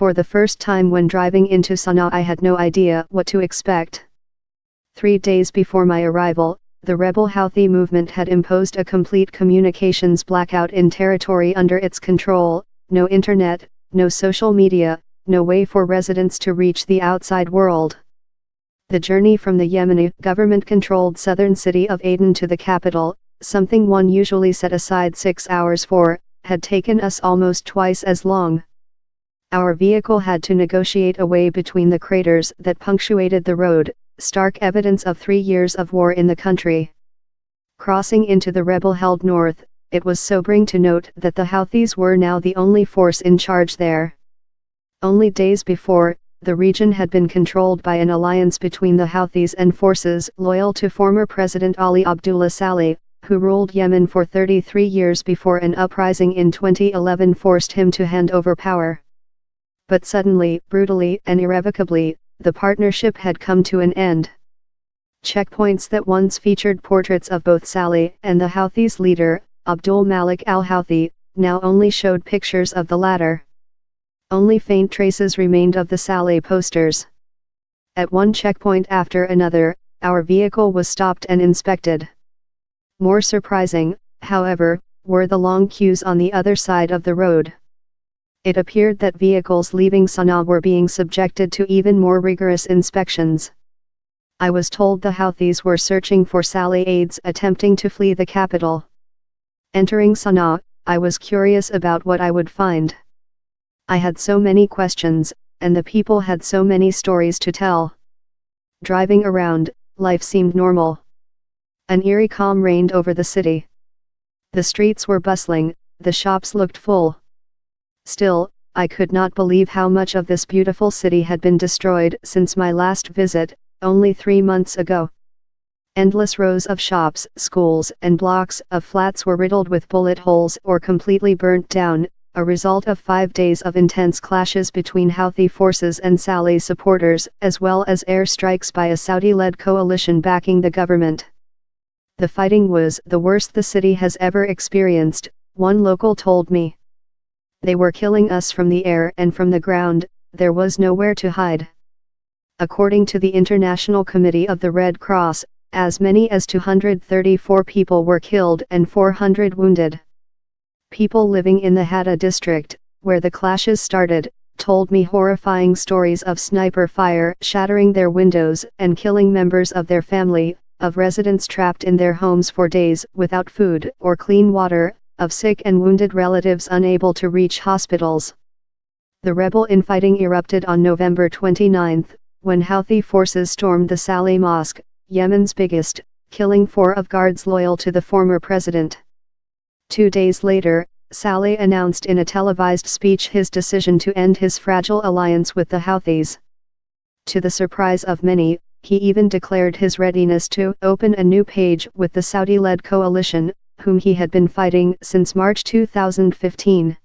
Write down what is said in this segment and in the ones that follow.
For the first time when driving into Sanaa, I had no idea what to expect. 3 days before my arrival, the rebel Houthi movement had imposed a complete communications blackout in territory under its control: no internet, no social media, no way for residents to reach the outside world. The journey from the Yemeni government-controlled southern city of Aden to the capital, something one usually set aside 6 hours for, had taken us almost twice as long. Our vehicle had to negotiate a way between the craters that punctuated the road, stark evidence of 3 years of war in the country. Crossing into the rebel-held north, it was sobering to note that the Houthis were now the only force in charge there. Only days before, the region had been controlled by an alliance between the Houthis and forces loyal to former President Ali Abdullah Saleh, who ruled Yemen for 33 years before an uprising in 2011 forced him to hand over power. But suddenly, brutally and irrevocably, the partnership had come to an end. Checkpoints that once featured portraits of both Saleh and the Houthis' leader, Abdul Malik al-Houthi, now only showed pictures of the latter. Only faint traces remained of the Saleh posters. At one checkpoint after another, our vehicle was stopped and inspected. More surprising, however, were the long queues on the other side of the road. It appeared that vehicles leaving Sanaa were being subjected to even more rigorous inspections. I was told the Houthis were searching for Saleh aides attempting to flee the capital. Entering Sanaa, I was curious about what I would find. I had so many questions, and the people had so many stories to tell. Driving around, life seemed normal. An eerie calm reigned over the city. The streets were bustling, the shops looked full. Still, I could not believe how much of this beautiful city had been destroyed since my last visit, only 3 months ago. Endless rows of shops, schools, and blocks of flats were riddled with bullet holes or completely burnt down, a result of 5 days of intense clashes between Houthi forces and Saleh supporters, as well as air strikes by a Saudi-led coalition backing the government. The fighting was the worst the city has ever experienced, one local told me. They were killing us from the air and from the ground, there was nowhere to hide. According to the International Committee of the Red Cross, as many as 234 people were killed and 400 wounded. People living in the Hatta district, where the clashes started, told me horrifying stories of sniper fire shattering their windows and killing members of their family, of residents trapped in their homes for days without food or clean water, of sick and wounded relatives unable to reach hospitals. The rebel infighting erupted on November 29, when Houthi forces stormed the Saleh Mosque, Yemen's biggest, killing 4 of guards loyal to the former president. 2 days later, Saleh announced in a televised speech his decision to end his fragile alliance with the Houthis. To the surprise of many, he even declared his readiness to open a new page with the Saudi-led coalition, whom he had been fighting since March 2015.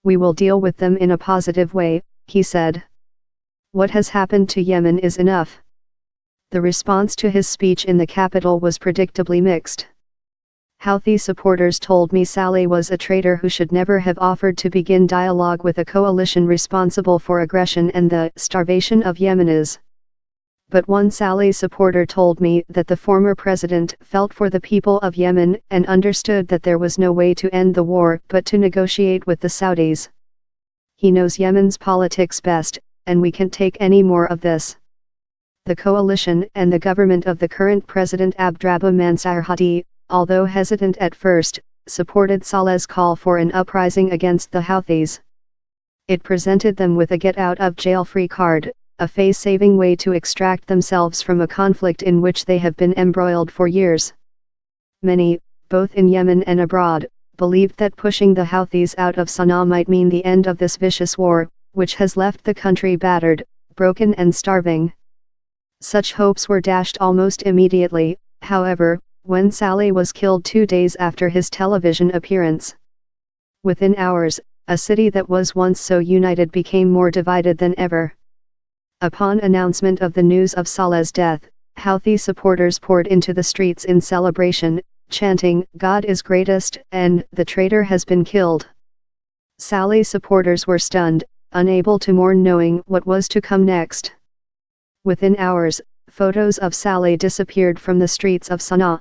"We will deal with them in a positive way," he said. "What has happened to Yemen is enough." The response to his speech in the capital was predictably mixed. Houthi supporters told me Saleh was a traitor who should never have offered to begin dialogue with a coalition responsible for aggression and the starvation of Yemenis. But one Saleh supporter told me that the former president felt for the people of Yemen and understood that there was no way to end the war but to negotiate with the Saudis. "He knows Yemen's politics best, and we can't take any more of this." The coalition and the government of the current president Abdrabbuh Mansur Hadi, although hesitant at first, supported Saleh's call for an uprising against the Houthis. It presented them with a get-out-of-jail-free card, a face-saving way to extract themselves from a conflict in which they have been embroiled for years. Many, both in Yemen and abroad, believed that pushing the Houthis out of Sanaa might mean the end of this vicious war, which has left the country battered, broken and starving. Such hopes were dashed almost immediately, however, when Saleh was killed 2 days after his television appearance. Within hours, a city that was once so united became more divided than ever. Upon announcement of the news of Saleh's death, Houthi supporters poured into the streets in celebration, chanting, "God is greatest," and "the traitor has been killed." Saleh supporters were stunned, unable to mourn knowing what was to come next. Within hours, photos of Saleh disappeared from the streets of Sana'a.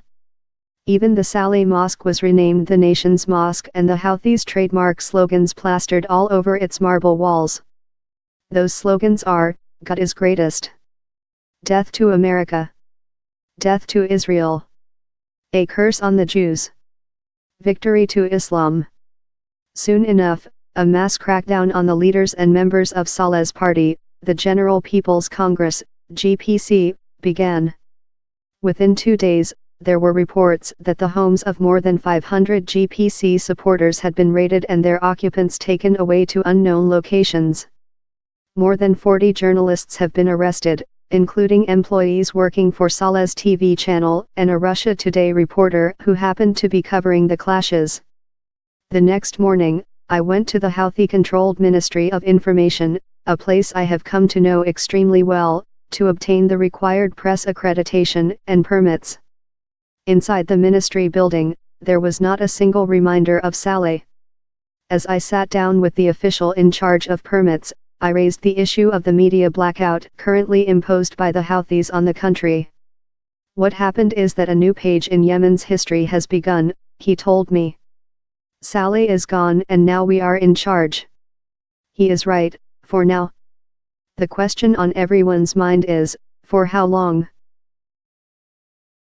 Even the Saleh Mosque was renamed the nation's mosque and the Houthis' trademark slogans plastered all over its marble walls. Those slogans are, "God is greatest," "Death to America," "Death to Israel," "A curse on the Jews," "Victory to Islam." Soon enough, a mass crackdown on the leaders and members of Saleh's party, the General People's Congress, GPC, began. Within 2 days, there were reports that the homes of more than 500 GPC supporters had been raided and their occupants taken away to unknown locations. More than 40 journalists have been arrested, including employees working for Saleh's TV channel and a Russia Today reporter who happened to be covering the clashes. The next morning, I went to the Houthi-controlled Ministry of Information, a place I have come to know extremely well, to obtain the required press accreditation and permits. Inside the ministry building, there was not a single reminder of Saleh. As I sat down with the official in charge of permits, I raised the issue of the media blackout currently imposed by the Houthis on the country. "What happened is that a new page in Yemen's history has begun," he told me. "Saleh is gone and now we are in charge." He is right, for now. The question on everyone's mind is, for how long?